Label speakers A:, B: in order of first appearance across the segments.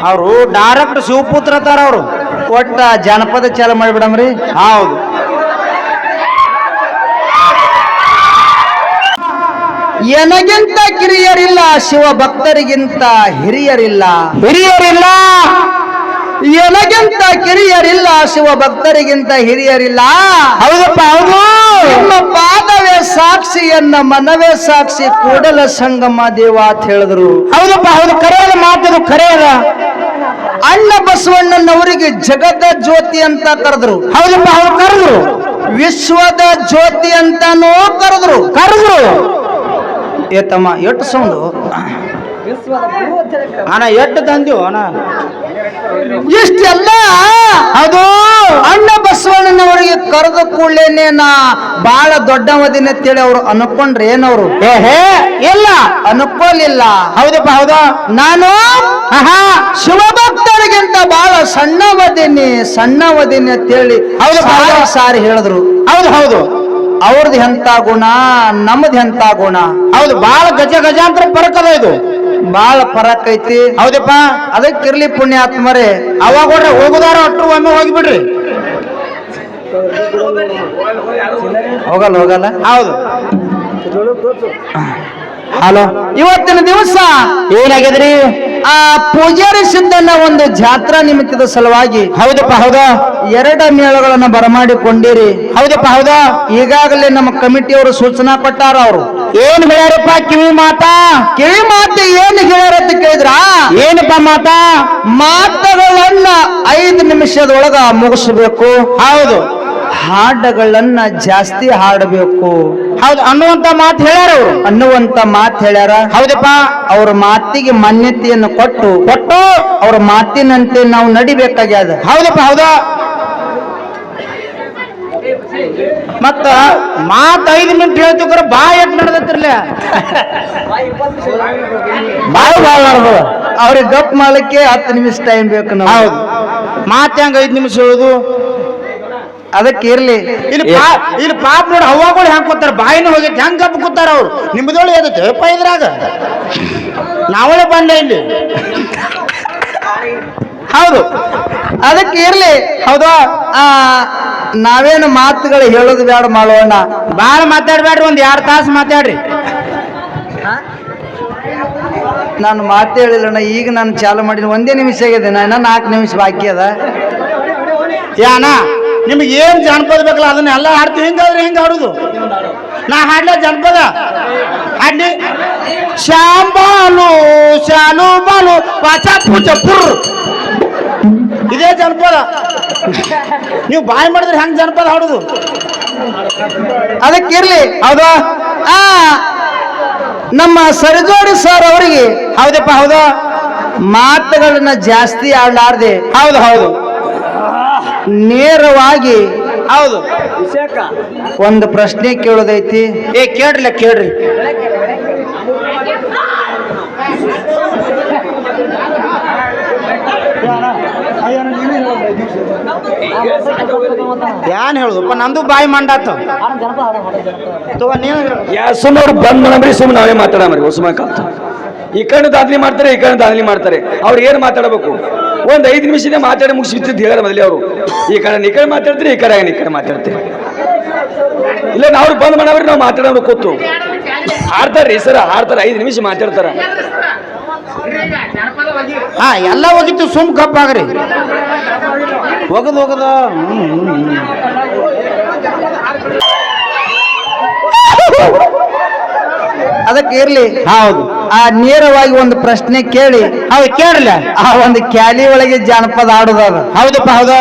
A: ಅವರು ಡೈರೆಕ್ಟ್ ಶಿವಪುತ್ರ ತರ ಅವರು
B: ಒಟ್ಟ ಜಾನಪದ ಚಾಲ ಮಾಡಿಬಿಡಮ್ರಿ.
A: ಹೌದು.
B: ಎನಗಿಂತ ಕಿರಿಯರಿಲ್ಲ, ಶಿವ ಭಕ್ತರಿಗಿಂತ ಹಿರಿಯರಿಲ್ಲ.
A: ಹಿರಿಯರಿಲ್ಲ.
B: ಎನಗಿಂತ ಕಿರಿಯರಿಲ್ಲ, ಶಿವ ಭಕ್ತರಿಗಿಂತ ಹಿರಿಯರಿಲ್ಲ.
A: ಹೌದಪ್ಪ ಹೌದು.
B: ನಿಮ್ಮ ಪಾದವೇ ಸಾಕ್ಷಿ, ಎನ್ನ ಮನವೇ ಸಾಕ್ಷಿ, ಕೂಡಲ ಸಂಗಮ ದೇವ ಅಂತ ಹೇಳಿದ್ರು.
A: ಹೌದಪ್ಪ ಹೌದು. ಕರೆಯದ ಮಾತದು ಕರೆಯದ.
B: ಅಣ್ಣ ಬಸವಣ್ಣನವರಿಗೆ ಜಗದ ಜ್ಯೋತಿ ಅಂತ ಕರೆದ್ರು.
A: ಹೌದಪ್ಪ ಅವ್ರು ಕರೆದ್ರು.
B: ವಿಶ್ವದ ಜ್ಯೋತಿ ಅಂತಾನೂ ಕರೆದ್ರು. ಏತಮ್ಮ ಎಷ್ಟು ಸೌಂಡು
A: ಅಣ್ಣ ಎಷ್ಟು ತಂದೀವು ಅಣ್ಣ
B: ಇಷ್ಟೆಲ್ಲ.
A: ಹೌದು.
B: ಅಣ್ಣ ಬಸವಣ್ಣನವರಿಗೆ ಕರೆದ ಕೂಡಲೇನೆ ನಾ ಬಹಳ ದೊಡ್ಡವದಿನ ಅಂತೇಳಿ ಅವ್ರು ಅನ್ಕೊಂಡ್ರೆ ಏನವ್ರು?
A: ಇಲ್ಲ
B: ಅನ್ಕೋಲಿಲ್ಲ.
A: ಹೌದಪ್ಪ ಹೌದಾ.
B: ನಾನು ಶಿವಭಕ್ತರಿಗಿಂತ ಬಹಳ ಸಣ್ಣವದಿನಿ ಅಂತೇಳಿ ಸಾರಿ ಹೇಳಿದ್ರು.
A: ಹೌದು ಹೌದು.
B: ಅವ್ರದ್ದು ಎಂತ ಗುಣ, ನಮ್ದು ಎಂತ ಗುಣ.
A: ಹೌದು. ಬಹಳ ಗಜಾಂತರ ಫರಕ್ ಅದ. ಇದು
B: ಬಹಳ ಫರಕ್ ಐತಿ.
A: ಹೌದಪ್ಪ.
B: ಅದಕ್ಕಿರ್ಲಿ ಪುಣ್ಯಾತ್ಮರೇ,
A: ಅವಾಗ ಹೋಗುದಾರ ಒಟ್ಟರು ಒಮ್ಮೆ ಹೋಗಿಬಿಡ್ರಿ.
B: ಹೋಗಲ್ಲ.
A: ಹೌದು.
B: ಹಲೋ, ಇವತ್ತಿನ ದಿವಸ
A: ಏನಾಗಿದ್ರಿ?
B: ಆ ಪೂಜಾರಿ ಸಿದ್ದನ ಒಂದು ಜಾತ್ರಾ ನಿಮಿತ್ತದ ಸಲುವಾಗಿ
A: ಹೌದಪ್ಪ ಹೌದಾ
B: 2 ಮೇಳಗಳನ್ನ ಬರಮಾಡಿಕೊಂಡಿರಿ.
A: ಹೌದಪ್ಪ ಹೌದಾ.
B: ಈಗಾಗಲೇ ನಮ್ಮ ಕಮಿಟಿಯವರು ಸೂಚನಾ ಕೊಟ್ಟಾರ. ಅವರು
A: ಏನ್ ಹೇಳ್ಯಾರಪ್ಪ? ಕಿವಿ ಮಾತು
B: ಏನ್ ಹೇಳ್ಯಾರ ಅಂತ ಕೇಳಿದ್ರ?
A: ಏನಪ್ಪ
B: ಮಾತುಗಳನ್ನ 5 ನಿಮಿಷದೊಳಗ ಮುಗಿಸಬೇಕು.
A: ಹೌದು.
B: ಹಾಡಗಳನ್ನ ಜಾಸ್ತಿ ಹಾಡಬೇಕು.
A: ಹೌದು ಅನ್ನುವಂತ ಮಾತು
B: ಹೇಳ್ಯಾರ.
A: ಹೌದಪ್ಪ.
B: ಅವ್ರ ಮಾತಿಗೆ ಮಾನ್ಯತೆಯನ್ನು ಕೊಟ್ಟು ಅವ್ರ ಮಾತಿನಂತೆ ನಾವು ನಡಿಬೇಕಾಗ್ಯದ.
A: ಹೌದಪ್ಪ ಹೌದಾ. ಮತ್ತ ಮಾತು 5 ಮಿನಿಟ್ ಹೇಳ್ತಿಕ್ರ ಬಾಯ್ ಎಟ್ ನಡೆದತ್ತಿರ್ಲ
B: ಅವ್ರಿಗೆ ಗಪ್ ಮಾಡಲಿಕ್ಕೆ 10 ನಿಮಿಷ ಟೈಮ್ ಬೇಕು.
A: ಹೌದು. ಮಾತು ಹೆಂಗ 5 ನಿಮಿಷ ಹೇಳುದು?
B: ಅದಕ್ಕೆ ಇರ್ಲಿ.
A: ಇಲ್ಲಿ ಪಾಪ ನೋಡಿ ಹವ್ವಾಗಳು ಹೆಂಗ್ ಕೂತಾರ, ಬಾಯಿನ ಹೋಗೈತಿ ಹೆಂಗ್ ಗಪ್ಪ ಕೂತಾರ ಅವ್ರು. ನಿಮ್ದೊಳಗೆ ಎದತ್ತೆ ಇದ್ರಾಗ ನಾವಳೆ ಬಂದೆ ಇಲ್ಲಿ. ಹೌದು.
B: ಅದಕ್ಕೆ ಇರ್ಲಿ.
A: ಹೌದಾ.
B: ನಾವೇನು ಮಾತುಗಳು ಹೇಳೋದು ಬೇಡ, ಮಾಡೋಣ.
A: ಬಾಳ ಮಾತಾಡ್ಬೇಡ್ರಿ, 1-2 ತಾಸು ಮಾತಾಡ್ರಿ.
B: ನಾನು ಮಾತು ಹೇಳಿಲ್ಲಣ್ಣ. ಈಗ ನಾನು ಚಾಲು ಮಾಡಿದ 1 ನಿಮಿಷ ಆಗಿದೆ. ನಾನು 4 ನಿಮಿಷ ಬಾಕಿ ಅದ.
A: ಯಾನ ನಿಮ್ಗೆ ಏನ್ ಜಾನಪದ ಬೇಕಲ್ಲ ಅದನ್ನ ಎಲ್ಲ ಹಾಡ್ತೀವಿ. ಹಿಂಗಾದ್ರೆ ಹೆಂಗ ಹಾಡುದು? ನಾ ಹಾಡ್ಲ ಜಾನಪದ ಹಾಡ್ಲಿ. ಶಾಂಬಾಲು ಶಾಲು ಬಾಲು ಪಾಚಾ ಪೂಚ ಪುರ್, ಇದೇ ಜಾನಪದ. ನೀವು ಬಾಯ್ ಮಾಡಿದ್ರೆ ಹೆಂಗ್ ಜಾನಪದ ಹಾಡುದು?
B: ಅದಕ್ಕಿರ್ಲಿ.
A: ಹೌದಾ.
B: ನಮ್ಮ ಸರಜೋಡಿ ಸರ್ ಅವರಿಗೆ
A: ಹೌದಪ್ಪ ಹೌದಾ
B: ಮಾತುಗಳನ್ನ ಜಾಸ್ತಿ ಆಡಲಾರ್ದೆ
A: ಹೌದು
B: ನೇರವಾಗಿ
A: ಹೌದು
B: ಒಂದು ಪ್ರಶ್ನೆ ಕೇಳೋದೈತಿ.
A: ಕೇಳ್ರಿ. ಏನ್ ಹೇಳುದಪ್ಪ? ನಂದು ಬಾಯಿ ಮಂಡಾತ.
C: ಸುಮ್ಮನೆ ಬಂದ್ ಮಾಡಮ್ರಿ, ಸುಮ್ಮನೆ ನಾವೇ ಮಾತಾಡಮ್ರಿ. ಉಸ್ಮಾಕಂತ ಈ ಕಡೆ ದಾದಲಿ ಮಾಡ್ತಾರೆ, ಈ ಕಡೆ ದಾದಲಿ ಮಾಡ್ತಾರೆ. ಅವ್ರು ಏನ್ ಮಾತಾಡಬೇಕು? 5 ನಿಮಿಷದಿಂದ ಮಾತಾಡಿ ಮುಗಿಸಿಬಿಟ್ಟಿದ್ದು ಹೇಳ ಮೊದಲೇ ಅವರು. ಈ ಕಡೆ ಮಾತಾಡ್ತೀರಿ, ಈ ಕಡೆ ಮಾತಾಡ್ತೀರಿ. ಇಲ್ಲ ನಾವು ಬಂದ್ ಮಾಡವ್ರಿ, ನಾವು ಮಾತಾಡೋರು ಕೂತು ಹಾಡ್ತಾರ್ರಿ ಸರ್, ಹಾಡ್ತಾರ 5 ನಿಮಿಷ ಮಾತಾಡ್ತಾರ.
A: ಎಲ್ಲ ಹೋಗಿತ್ತು, ಸುಮ್ ಕಪ್ಪಾಗ್ರಿ. ಹೋಗದು
B: ಅದಕ್ಕೆ ಇರ್ಲಿ.
A: ಹೌದು.
B: ನೇರವಾಗಿ ಒಂದು ಪ್ರಶ್ನೆ ಕೇಳಿ.
A: ಕೇಳಲ್ಲ.
B: ಒಂದು ಕ್ಯಾಲಿ ಒಳಗೆ ಜಾನಪದ ಆಡುದದ.
A: ಹೌದಪ್ಪ ಹೌದು.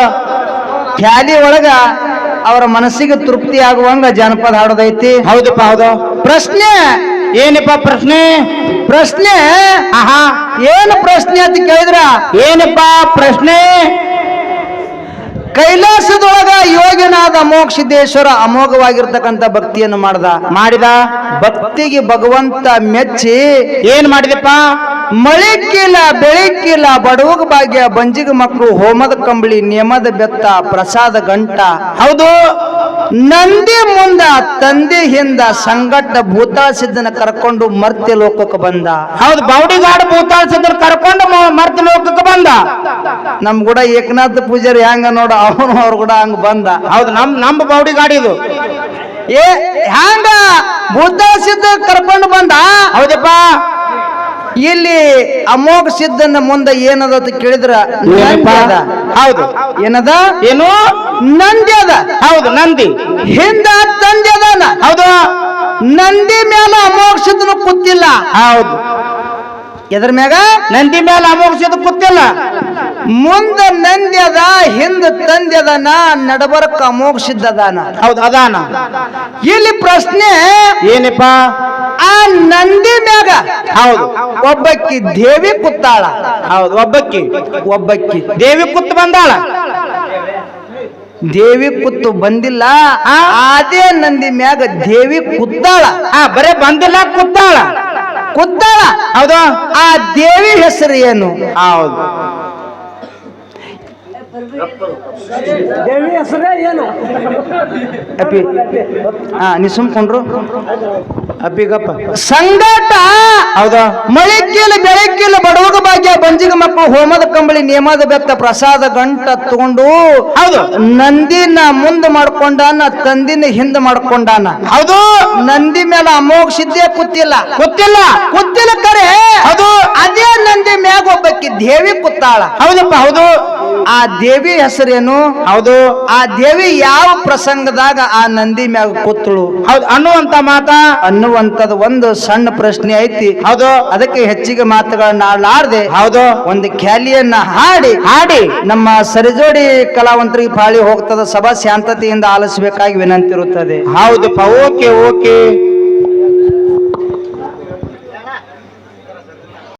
B: ಕ್ಯಾಲಿ ಒಳಗ ಅವರ ಮನಸ್ಸಿಗೆ ತೃಪ್ತಿ ಆಗುವಂಗ ಜಾನಪದ ಹಾಡೋದೈತಿ.
A: ಹೌದಪ್ಪ ಹೌದು.
B: ಪ್ರಶ್ನೆ
A: ಏನಪ್ಪ ಪ್ರಶ್ನೆ?
B: ಏನು ಪ್ರಶ್ನೆ ಅಂತ ಕೇಳಿದ್ರ?
A: ಏನಪ್ಪ ಪ್ರಶ್ನೆ?
B: ಕೈಲಾಸದೊಳಗ ಯೋಗಿನಾದ ಮೋಕ್ಷಿದ್ದೇಶ್ವರ ಅಮೋಘವಾಗಿರ್ತಕ್ಕಂಥ ಭಕ್ತಿಯನ್ನು ಮಾಡಿದ ಭಕ್ತಿಗೆ ಭಗವಂತ ಮೆಚ್ಚಿ
A: ಏನ್ ಮಾಡಿದಪ್ಪ?
B: ಮಳಿಕ್ಕಿಲ್ಲ ಬೆಳಿಕ್ಕಿಲ್ಲ ಬಡವಗ ಭಾಗ್ಯ ಬಂಜಿಗ ಮಕ್ಕಳು ಹೋಮದ ಕಂಬಳಿ ನಿಯಮದ ಬೆತ್ತ ಪ್ರಸಾದ ಗಂಟ.
A: ಹೌದು.
B: ನಂದಿ ಮುಂದ ತಂದೆ ಹಿಂದ ಸಂಗಟ ಭೂತಾಳ ಸಿದ್ಧನ ಕರ್ಕೊಂಡು ಮರ್ತ್ಯ ಲೋಕಕ್ಕೆ ಬಂದ.
A: ಹೌದು, ಬೌಡಿಗಾಡು ಭೂತಾಳ ಸಿದ್ಧರು ಕರ್ಕೊಂಡು ಮರ್ತ ಲೋಕಕ್ಕೆ ಬಂದ.
B: ನಮ್ ಕೂಡ ಏಕನಾಥ ಪೂಜಾರಿ ಹೆಂಗ ನೋಡ ಅವನು ಅವ್ರು ಕೂಡ ಹಂಗ ಬಂದ.
A: ಹೌದು, ನಮ್ಮ ಬೌಡಿಗಾಡು ಇದು.
B: ಏ ಹ್ಯಾಂಗ ಭೂತಾಳ ಸಿದ್ಧ ಕರ್ಕೊಂಡು ಬಂದ.
A: ಹೌದಪ್ಪ,
B: ಇಲ್ಲಿ ಅಮೋಘ ಸಿದ್ಧನ ಮುಂದೆ ಏನದ ಅಂತ ಕೇಳಿದ್ರ
A: ಏನಪ್ಪ? ಹೌದು,
B: ಏನದ?
A: ಏನು?
B: ನಂದಿ ಅದ.
A: ಹೌದು, ನಂದಿ
B: ಹಿಂದ ತಂದೆ ಅದಾನ.
A: ಹೌದು,
B: ನಂದಿ ಮೇಲೆ ಅಮೋಘ ಸಿದ್ಧನು ಕೂತಿಲ್ಲ.
A: ಹೌದು,
B: ಎದ್ರ ಮ್ಯಾಗ?
A: ನಂದಿ ಮೇಲೆ ಅಮೋಘ ಕೂತಿಲ್ಲ.
B: ಮುಂದ ನಂದಿ ಅದ, ಹಿಂದ ತಂದೆ ಅದಾನ, ನಡಬರ್ಕ ಅಮೋಘ ಸಿದ್ಧ ಅದಾನ.
A: ಹೌದು, ಅದಾನ.
B: ಇಲ್ಲಿ ಪ್ರಶ್ನೆ
A: ಏನಪ್ಪ?
B: ಆ ನಂದಿ ಮ್ಯಾಗ
A: ಹೌದು,
B: ಒಬ್ಬಕ್ಕಿ ದೇವಿ ಕುತ್ತಾಳ.
A: ಹೌದು, ಒಬ್ಬಕ್ಕಿ ದೇವಿ ಕುತ್ತು ಬಂದಾಳ.
B: ದೇವಿ ಕುತ್ತು ಬಂದಿಲ್ಲ, ಅದೇ ನಂದಿ ಮ್ಯಾಗ ದೇವಿ ಕುತ್ತಾಳ.
A: ಬರೇ ಬಂದಿಲ್ಲ, ಕುತ್ತಾಳ.
B: ಹೌದು. ಆ ದೇವಿ ಹೆಸರು ಏನು?
A: ಹೌದು,
D: ದೇವಿ ಹೆಸರೇ ಏನು?
B: ಅಪ್ಪಿ ನೀ ಸುಮ್ಕೊಂಡ್ರು
A: ಅಪ್ಪಿಗಪ್ಪ.
B: ಸಂಗಾಟ.
A: ಹೌದಾ?
B: ಮಳಿಕ್ಕಿಲ್ಲ ಬೆಳಕಿಲ್ಲ ಬಡವಗ ಭಾಗ್ಯ ಬಂಜಿಗ ಮಕ್ಕಳು ಹೋಮದ ಕಂಬಳಿ ನೇಮದ ಬೆತ್ತ ಪ್ರಸಾದ ಗಂಟ ತಗೊಂಡು.
A: ಹೌದು,
B: ನಂದಿನ ಮುಂದೆ ಮಾಡ್ಕೊಂಡಾನ, ತಂದಿನ ಹಿಂದೆ ಮಾಡ್ಕೊಂಡಾನ.
A: ಹೌದು,
B: ನಂದಿ ಮೇಲೆ ಅಮೋಘ ಸಿದ್ಧೇ ಕೂತಿಲ್ಲ ಕರೆ.
A: ಹೌದು,
B: ಅದೇ ನಂದಿ ಮ್ಯಾಗ ಒಬ್ಬಕ್ಕಿ ದೇವಿ ಕುತ್ತಾಳ.
A: ಹೌದಪ್ಪ. ಹೌದು,
B: ಆ ದೇವಿ ಹೆಸರೇನು?
A: ಹೌದು,
B: ಆ ದೇವಿ ಯಾವ ಪ್ರಸಂಗದಾಗ ಆ ನಂದಿ ಮ್ಯಾಗ ಕೂತಳು?
A: ಹೌದು ಅನ್ನುವಂತ ಮಾತ
B: ಅನ್ನುವಂಥದ್ದು ಒಂದು ಸಣ್ಣ ಪ್ರಶ್ನೆ ಐತಿ.
A: ಹೌದು,
B: ಅದಕ್ಕೆ ಹೆಚ್ಚಿಗೆ ಮಾತುಗಳನ್ನ ಆಡಲಾರ್ದೆ
A: ಹೌದು,
B: ಒಂದು ಖ್ಯಾಲಿಯನ್ನ ಹಾಡಿ ನಮ್ಮ ಸರಿಜೋಡಿ ಕಲಾವಂತರಿಗೆ ಪಾಳಿ ಹೋಗ್ತದ. ಸಭಾ ಶಾಂತತೆಯಿಂದ ಆಲಿಸಬೇಕಾಗಿ ವಿನಂತಿ ಇರುತ್ತದೆ.
A: ಹೌದಪ್ಪ. ಓಕೆ.